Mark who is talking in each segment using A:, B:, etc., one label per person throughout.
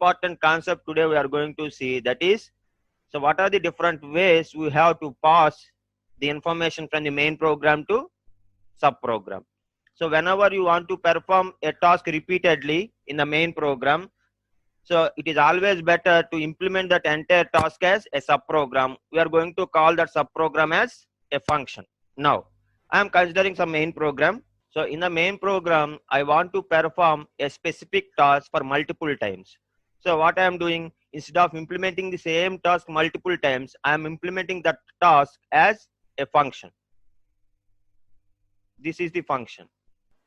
A: important concept today we are going to see, that is, so what are the different ways we have to pass the information from the main program to subprogram. So whenever you want to perform a task repeatedly in the main program, so it is always better to implement that entire task as a subprogram. We are going to call that subprogram as a function. Now, I am considering some main program. So in the main program, I want to perform a specific task for multiple times. So what I am doing, instead of implementing the same task multiple times, I am implementing that task as a function. This is the function.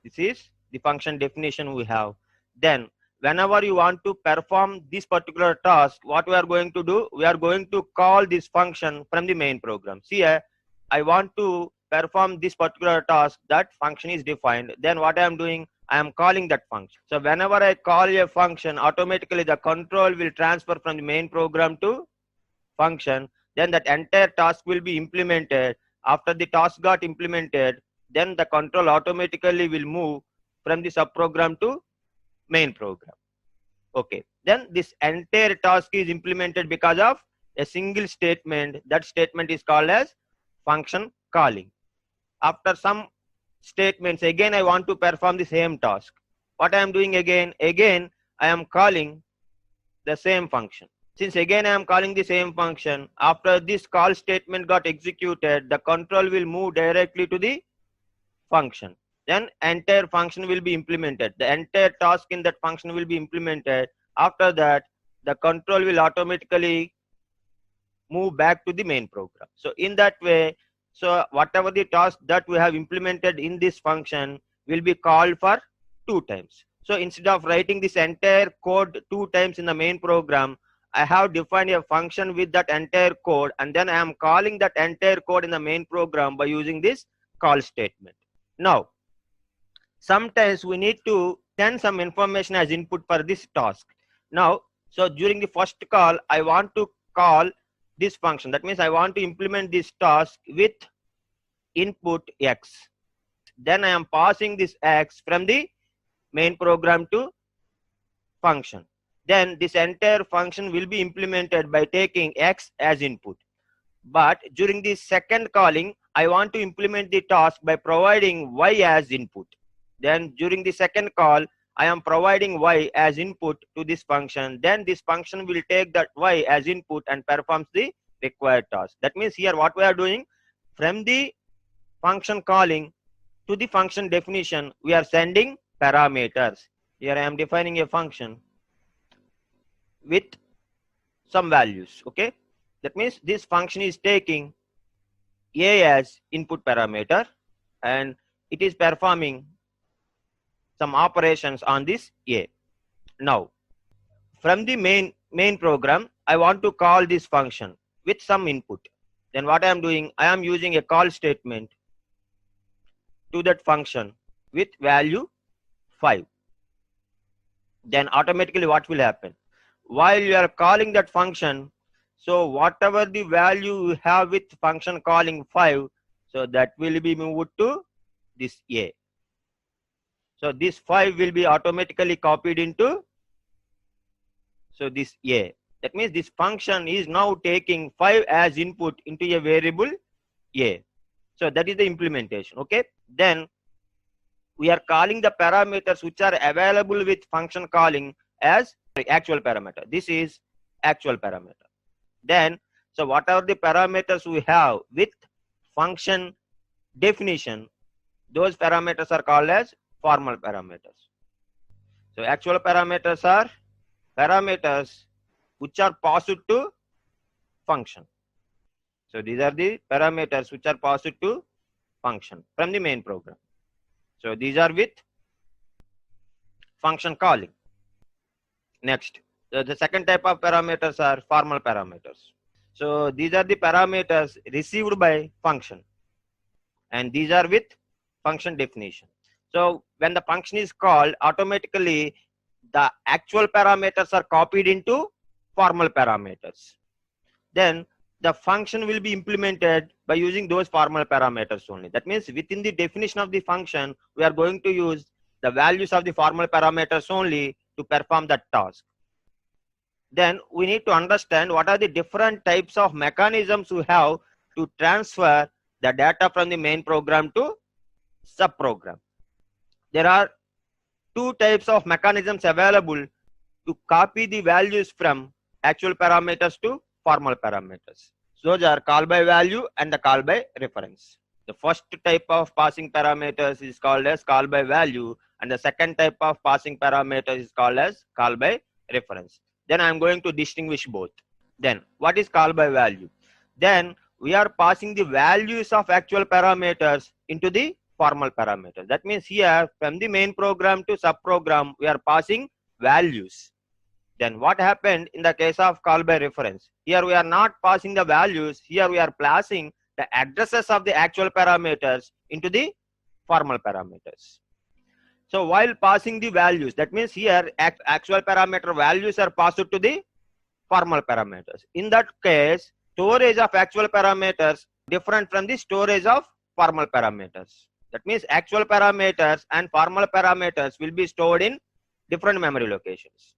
A: This is the function definition we have. Then whenever you want to perform this particular task, what we are going to do, we are going to call this function from the main program. See here, I want to perform this particular task, that function is defined. Then what I am doing, I am calling that function. So whenever I call a function, automatically the control will transfer from the main program to function. Then that entire task will be implemented. After the task got implemented, then the control automatically will move from the subprogram to main program. Okay, then this entire task is implemented because of a single statement. That statement is called as function calling. After some statements, again I want to perform the same task. What I am doing again I am calling the same function. Since again I am calling the same function, after this call statement got executed, the control will move directly to the function. Then entire function will be implemented. The entire task in that function will be implemented. After that, the control will automatically move back to the main program. So in that way, so whatever the task that we have implemented in this function will be called for 2 times. So instead of writing this entire code 2 times in the main program, I have defined a function with that entire code, and then I am calling that entire code in the main program by using this call statement. Now, sometimes we need to send some information as input for this task. Now, so during the first call, I want to call this function. That means I want to implement this task with input x. Then I am passing this x from the main program to function. Then this entire function will be implemented by taking x as input. But during the second calling, I want to implement the task by providing y as input. Then during the second call, I am providing y as input to this function. Then this function will take that y as input and performs the required task. That means here what we are doing, from the function calling to the function definition, we are sending parameters. Here I am defining a function with some values. Okay, that means this function is taking a as input parameter and it is performing some operations on this a. Now, from the main program, I want to call this function with some input. Then what I am doing, I am using a call statement to that function with value 5. Then automatically what will happen? While you are calling that function, so whatever the value you have with function calling 5, so that will be moved to this a. So this 5 will be automatically copied into this a. That means this function is now taking 5 as input into a variable a. So that is the implementation. Okay. Then we are calling the parameters which are available with function calling as actual parameter. This is actual parameter. Then, so whatever the parameters we have with function definition, those parameters are called as formal parameters. So actual parameters are parameters which are passed to function. So these are the parameters which are passed to function from the main program. So these are with function calling. Next, the second type of parameters are formal parameters. So these are the parameters received by function, and these are with function definition. So when the function is called, automatically the actual parameters are copied into formal parameters. Then the function will be implemented by using those formal parameters only. That means within the definition of the function, we are going to use the values of the formal parameters only to perform that task. then we need to understand what are the different types of mechanisms we have to transfer the data from the main program to subprogram. There are two types of mechanisms available to copy the values from actual parameters to formal parameters. Those are call by value and the call by reference. The first type of passing parameters is called as call by value, and the second type of passing parameters is called as call by reference. Then I am going to distinguish both. Then what is call by value? Then we are passing the values of actual parameters into the formal parameters. That means here from the main program to subprogram we are passing values. Then what happened in the case of call by reference? Here we are not passing the values, here we are passing the addresses of the actual parameters into the formal parameters. So while passing the values, that means here actual parameter values are passed to the formal parameters. In that case, storage of actual parameters different from the storage of formal parameters. That means actual parameters and formal parameters will be stored in different memory locations.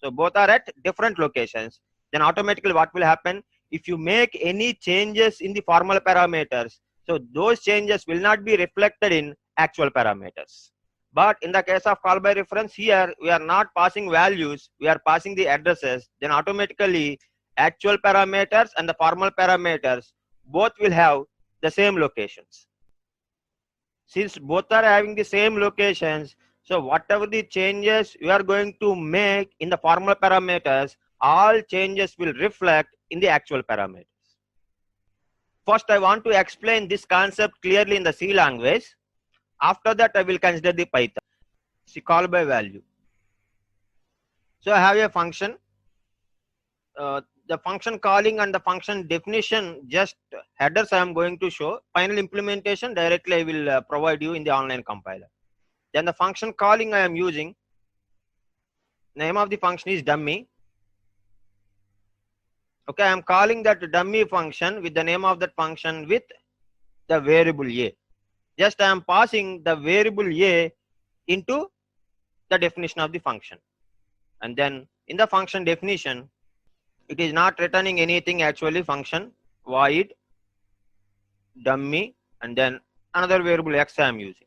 A: So both are at different locations. Then automatically what will happen? If you make any changes in the formal parameters, so those changes will not be reflected in actual parameters. But in the case of call by reference, here we are not passing values, we are passing the addresses. Then automatically actual parameters and the formal parameters both will have the same locations. Since both are having the same locations, so whatever the changes you are going to make in the formal parameters, all changes will reflect in the actual parameters. First, I want to explain this concept clearly in the C language. After that, I will consider the Python. See, call by value. So I have a function. The function calling and the function definition, just headers I am going to show. Final implementation directly I will provide you in the online compiler. Then the function calling I am using, name of the function is dummy. Okay, I am calling that dummy function with the name of that function with the variable a. Just I am passing the variable a into the definition of the function. And then in the function definition, it is not returning anything actually. Function void dummy and then another variable x I am using.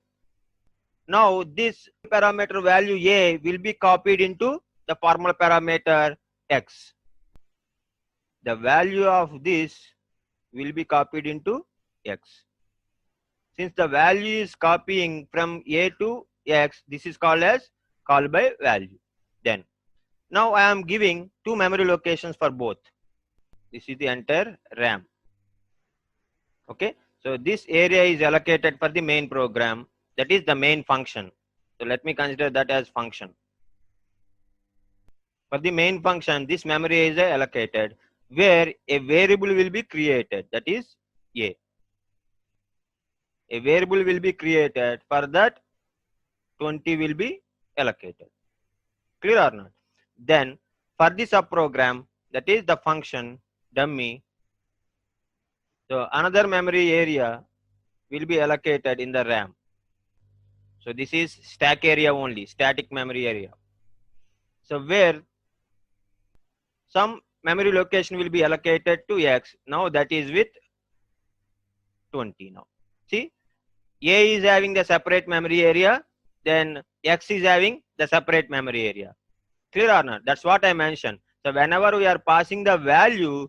A: Now this parameter value a will be copied into the formal parameter x. The value of this will be copied into x. Since the value is copying from a to x, this is called as call by value. Then now I am giving two memory locations for both. This is the entire RAM. Okay, so this area is allocated for the main program, that is the main function. So let me consider that as function. For the main function, this memory is allocated where a variable will be created, that is a. A variable will be created, for that 20 will be allocated. Clear or not? Then for the subprogram, that is the function dummy, so another memory area will be allocated in the RAM. So this is stack area only, static memory area. So where some memory location will be allocated to x, now that is with 20 now. See, a is having the separate memory area, then x is having the separate memory area. Clear or not? That's what I mentioned. So whenever we are passing the value,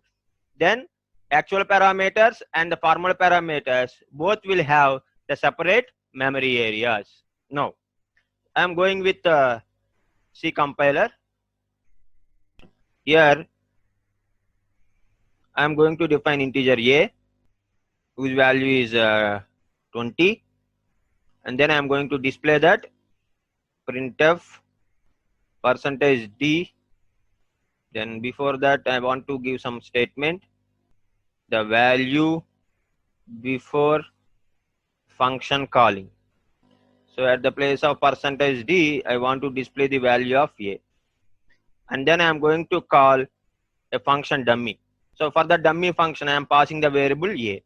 A: then actual parameters and the formal parameters both will have the separate memory areas. Now I am going with C compiler. Here I am going to define integer a whose value is 20, and then I am going to display that printf %d. Then before that I want to give some statement, the value before function calling. So at the place of %d I want to display the value of a, and then I am going to call a function dummy. So for the dummy function I am passing the variable a.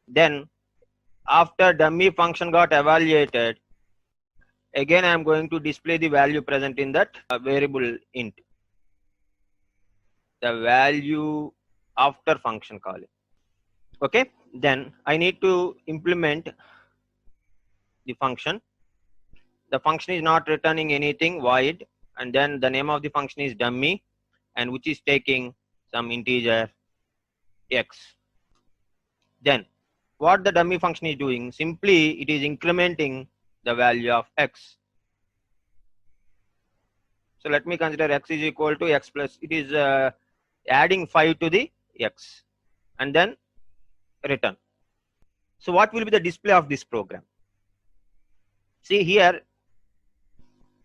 A: Then after dummy function got evaluated, Again, I am going to display the value present in that variable int. The value after function calling. Okay, then I need to implement the function. The function is not returning anything, void, and then the name of the function is dummy, and which is taking some integer x. Then what the dummy function is doing, simply it is incrementing the value of x. So let me consider x is equal to x plus, it is adding 5 to the x and then return. So what will be the display of this program? See here,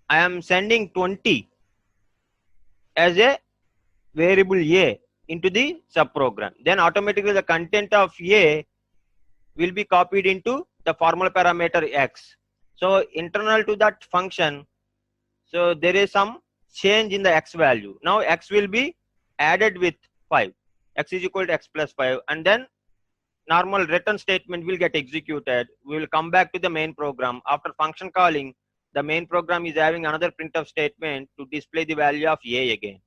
A: I am sending 20 as a variable a into the subprogram. Then automatically the content of a will be copied into the formal parameter x. So internal to that function, so there is some change in the x value. Now x will be added with 5. X is equal to x plus 5, and then normal return statement will get executed. We will come back to the main program. After function calling, the main program is having another printf statement to display the value of a again.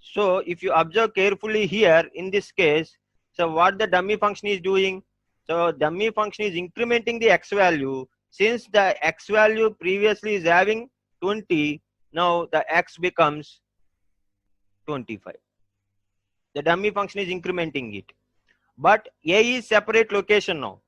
A: So if you observe carefully here in this case, so what the dummy function is doing, so dummy function is incrementing the x value. Since the x value previously is having 20, now the x becomes 25. The dummy function is incrementing it. But a is separate location now.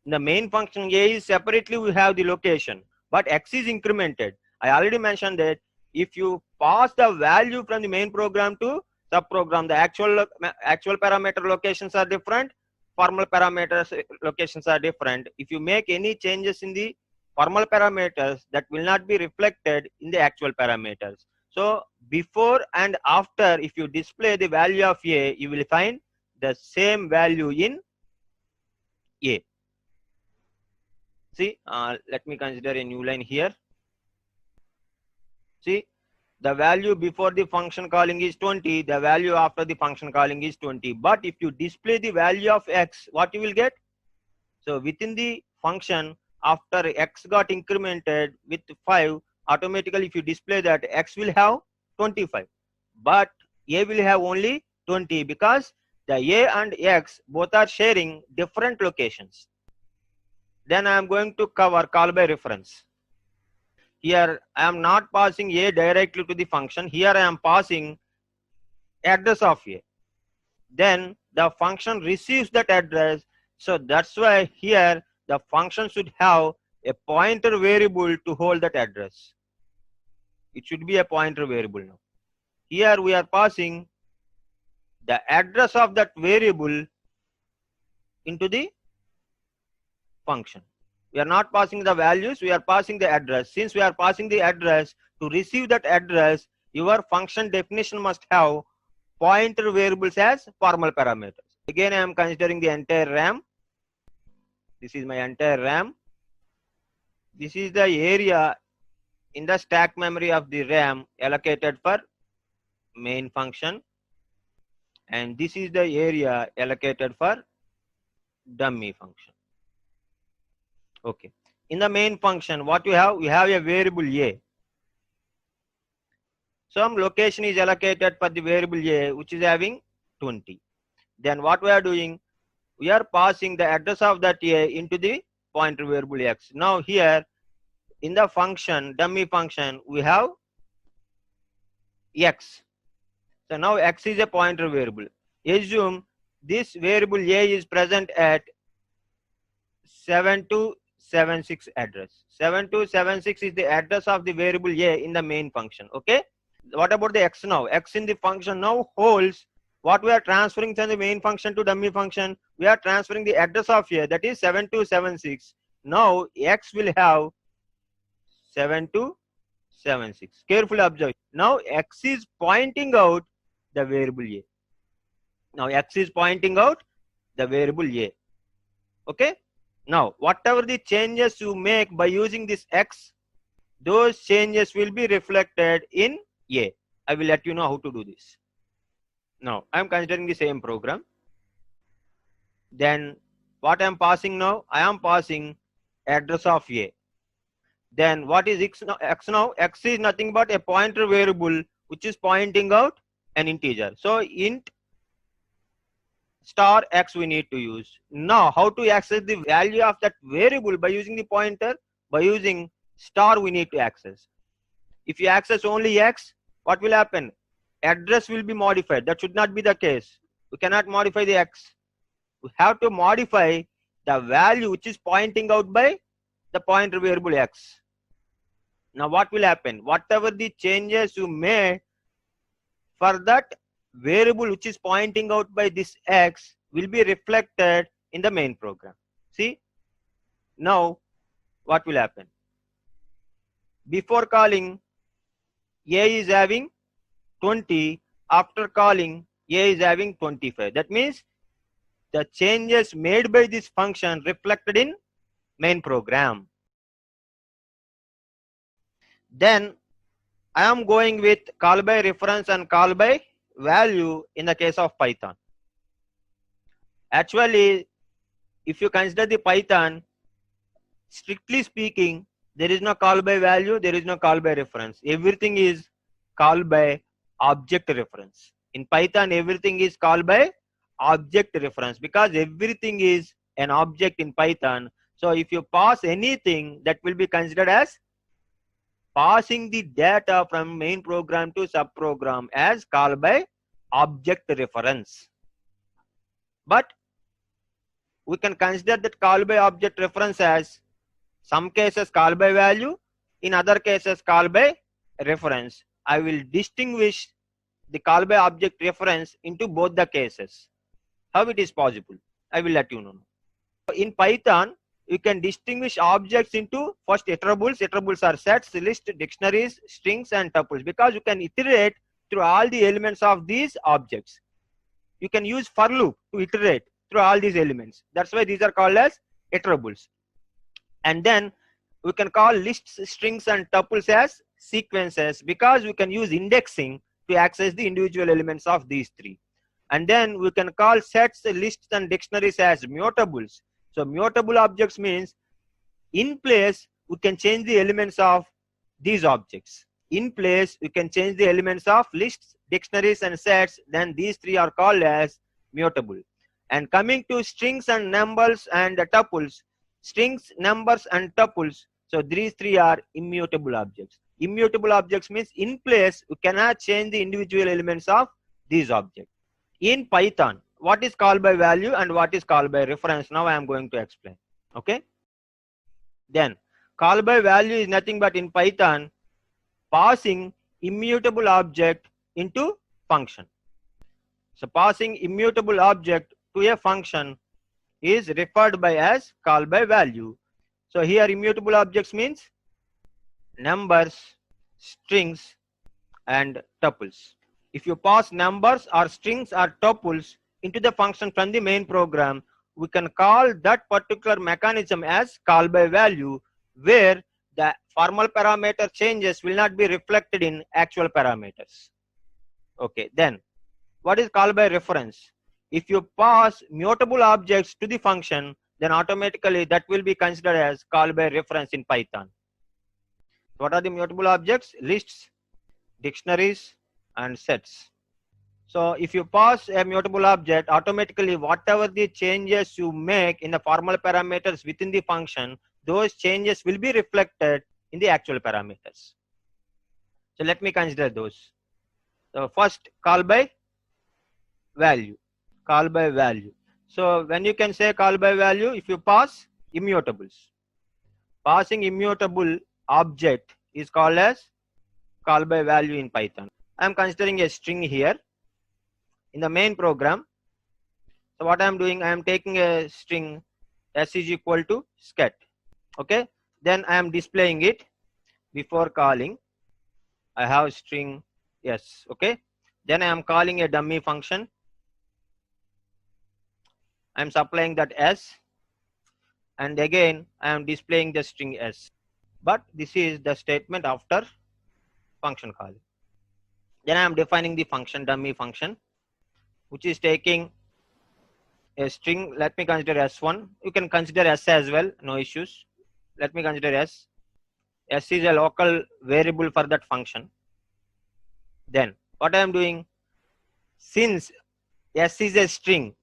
A: In the main function a is separately we have the location, but x is incremented. I already mentioned that if you pass the value from the main program to subprogram, the actual parameter locations are different, formal parameters locations are different. If you make any changes in the formal parameters, that will not be reflected in the actual parameters. So before and after, if you display the value of a, you will find the same value in a. See, let me consider a new line here. See, the value before the function calling is 20, the value after the function calling is 20. But if you display the value of x, what you will get? So within the function, after x got incremented with 5, automatically if you display that, x will have 25. But a will have only 20 because the a and x both are sharing different locations. Then I am going to cover call by reference. Here I am not passing a directly to the function. Here I am passing address of a. Then the function receives that address. So that's why here the function should have a pointer variable to hold that address. It should be a pointer variable now. Here we are passing the address of that variable into the function. We are not passing the values, we are passing the address. Since we are passing the address, to receive that address, your function definition must have pointer variables as formal parameters. Again, I am considering the entire RAM. This is my entire RAM. This is the area in the stack memory of the RAM allocated for main function. And this is the area allocated for dummy function. Okay. In the main function, what you have? We have a variable a. Some location is allocated for the variable a, which is having 20. Then what we are doing? We are passing the address of that a into the pointer variable x. Now here, in the function, dummy function, we have x. So now x is a pointer variable. Assume this variable a is present at 7276 address. 7276 is the address of the variable a in the main function. Okay. What about the x now? X in the function now holds what we are transferring from the main function to dummy function. We are transferring the address of a, that is 7276. Now x will have 7276. Carefully observe. Now x is pointing out the variable a. Now x is pointing out the variable a. Okay. Now whatever the changes you make by using this x, those changes will be reflected in a. I will let you know how to do this. Now I am considering the same program. Then what I am passing now? I am passing address of a. Then what is x now? X is nothing but a pointer variable which is pointing out an integer. So int star x we need to use. Now how to access the value of that variable by using the pointer? By using star we need to access. If you access only x, what will happen? Address will be modified. That should not be the case. We cannot modify the x. We have to modify the value which is pointing out by the pointer variable x. Now what will happen? Whatever the changes you made for that variable which is pointing out by this x will be reflected in the main program. See, now what will happen? Before calling, a is having 20. After calling, a is having 25. That means the changes made by this function reflected in main program. Then I am going with call by reference and call by value in the case of Python. Actually, if you consider the Python, strictly speaking, there is no call by value, there is no call by reference. Everything is call by object reference. In Python, everything is called by object reference because everything is an object in Python. So if you pass anything, that will be considered as passing the data from main program to subprogram as call by object reference. But we can consider that call by object reference as some cases call by value, in other cases call by reference. I will distinguish the call by object reference into both the cases. How it is possible? I will let you know. In Python, you can distinguish objects into first iterables. Iterables are sets, lists, dictionaries, strings and tuples because you can iterate through all the elements of these objects. You can use for loop to iterate through all these elements. That's why these are called as iterables. And then we can call lists, strings and tuples as sequences because we can use indexing to access the individual elements of these three. And then we can call sets, lists and dictionaries as mutables. So mutable objects means in place we can change the elements of these objects. In place we can change the elements of lists, dictionaries and sets. Then these three are called as mutable. And coming to strings and numbers and tuples, strings, numbers and tuples, so these three are immutable objects. Immutable objects means in place we cannot change the individual elements of these objects. In Python, what is called by value and what is called by reference? Now I am going to explain. Okay. Then call by value is nothing but in Python passing immutable object into function. So passing immutable object to a function is referred by as call by value. So here immutable objects means numbers, strings and tuples. If you pass numbers or strings or tuples into the function from the main program, we can call that particular mechanism as call by value, where the formal parameter changes will not be reflected in actual parameters. Okay, then what is call by reference? If you pass mutable objects to the function, then automatically that will be considered as call by reference in Python. What are the mutable objects? Lists, dictionaries and sets. So if you pass a mutable object, automatically whatever the changes you make in the formal parameters within the function, those changes will be reflected in the actual parameters. So let me consider those. So first, call by value. Call by value. So when you can say call by value, if you pass immutables. Passing immutable object is called as call by value in Python. I am considering a string here in the main program. So what I am doing, I am taking a string s is equal to scat. Okay, then I am displaying it before calling. I have string s. Okay, then I am calling a dummy function. I am supplying that s, and again I am displaying the string s. But this is the statement after function calling. Then I am defining the function, dummy function, which is taking a string. Let me consider s1. You can consider s as well, no issues. Let me consider s. S is a local variable for that function. Then what I am doing, since S is a string,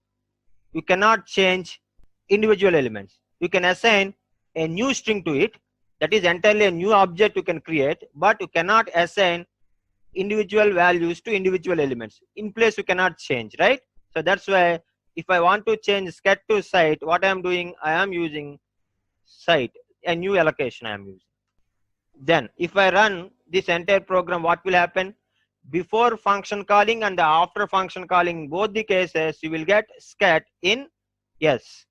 A: you cannot change individual elements. You can assign a new string to it, that is entirely a new object you can create, but you cannot assign individual values to individual elements. In place you cannot change, right? So that's why if I want to change scat to site, what I am doing, I am using site, a new allocation I am using. Then if I run this entire program, what will happen? Before function calling and after function calling, both the cases you will get scat in yes.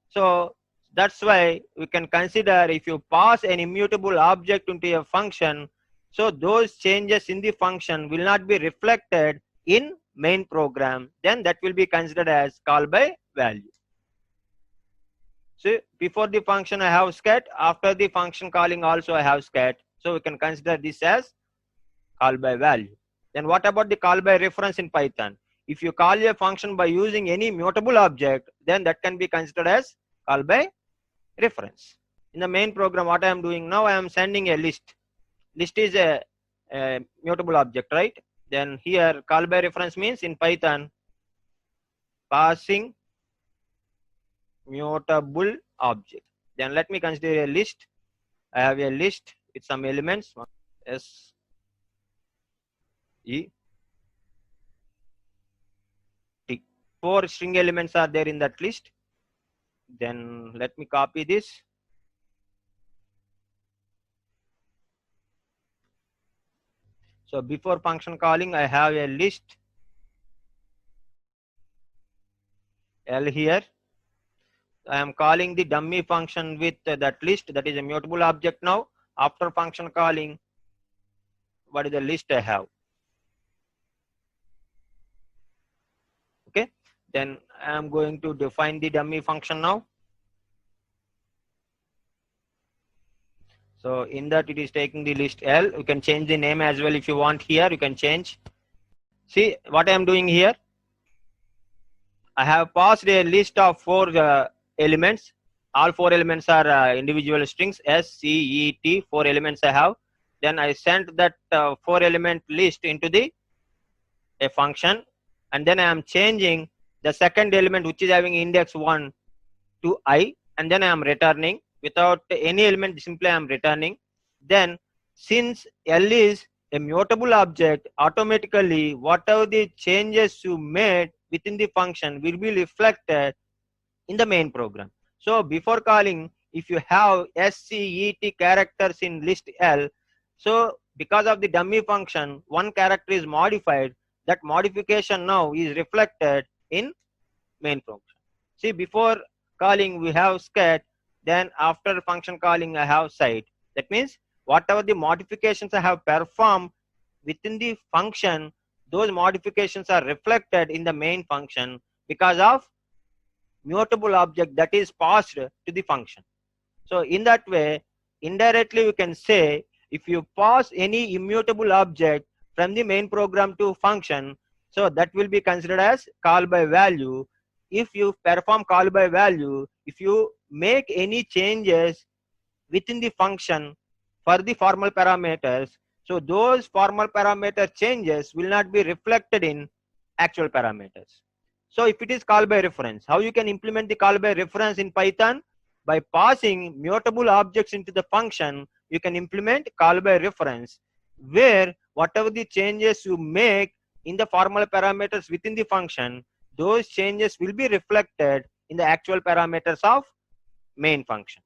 A: So that's why we can consider if you pass an immutable object into a function, so those changes in the function will not be reflected in main program, then that will be considered as call by value. So before the function I have scat, after the function calling also I have scat, so we can consider this as call by value. Then what about the call by reference in Python? If you call a function by using any mutable object, then that can be considered as call by reference. In the main program, what I am doing now, I am sending a list. List is a mutable object, right? Then here call by reference means in Python passing mutable object. Then let me consider a list. I have a list with some elements. S E T. 4 string elements are there in that list. Then let me copy this. So before function calling, I have a list L here. I am calling the dummy function with that list, that is a mutable object now. After function calling, what is the list I have? Okay, then I am going to define the dummy function now. So in that it is taking the list L. You can change the name as well if you want here. You can change. See what I am doing here. I have passed a list of 4 elements. All 4 elements are individual strings S, C, E, T. 4 elements I have. Then I sent that 4 element list into a function, and then I am changing the second element which is having index 1 to I, and then I am returning. Without any element, simply I am returning. Then since L is a mutable object, automatically whatever the changes you made within the function will be reflected in the main program. So before calling, if you have S, C, E, T characters in list L, so because of the dummy function, one character is modified. That modification now is reflected in main function. See, before calling we have scat, then after function calling I have site. That means whatever the modifications I have performed within the function, those modifications are reflected in the main function because of mutable object that is passed to the function. So in that way, indirectly we can say if you pass any immutable object from the main program to function, so that will be considered as call by value. If you perform call by value, if you make any changes within the function for the formal parameters, so those formal parameter changes will not be reflected in actual parameters. So if it is call by reference, how you can implement the call by reference in Python? By passing mutable objects into the function, you can implement call by reference, where whatever the changes you make in the formal parameters within the function, those changes will be reflected in the actual parameters of main function.